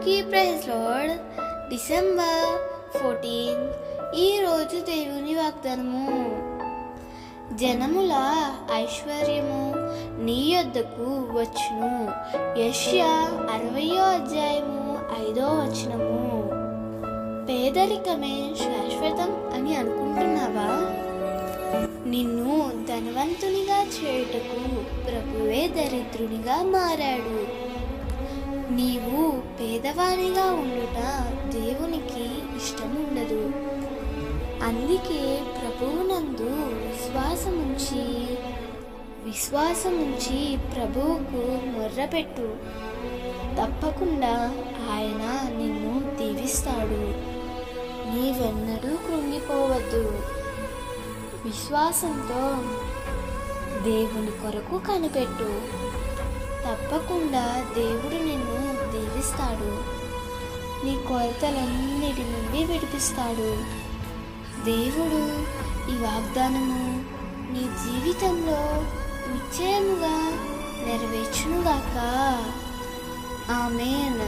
అందరికీ praise lord. December 14 ఈరోజు దేవుని వాగ్దానము. జనముల ఐశ్వర్యము నీ యొద్దకు వచ్చును. యెషయా 60:5 పేదరికమే శాశ్వతం అని అనుకుంటున్నావా? నిన్ను ధనవంతునిగా చేయుటకు ప్రభువే దరిద్రునిగా మారాడు. నీవు పేదవానిగా ఉండుట దేవునికి ఇష్టముండదు. అందుకే ప్రభువునందు విశ్వాసముంచి ప్రభువుకు మొర్రపెట్టు. తప్పకుండా ఆయన నిన్ను దీవిస్తాడు. నీవెన్నడూ కృంగిపోవద్దు. విశ్వాసంతో దేవుని కొరకు కనిపెట్టు. తప్పకుండా దేవుడు నిన్ను దీవిస్తాడు. నీ కొరతలన్నిటి నుండి విడిపిస్తాడు. దేవుడు ఈ వాగ్దానము నీ జీవితంలో నిశ్చయముగా నెరవేర్చునుగాక. ఆమేన్.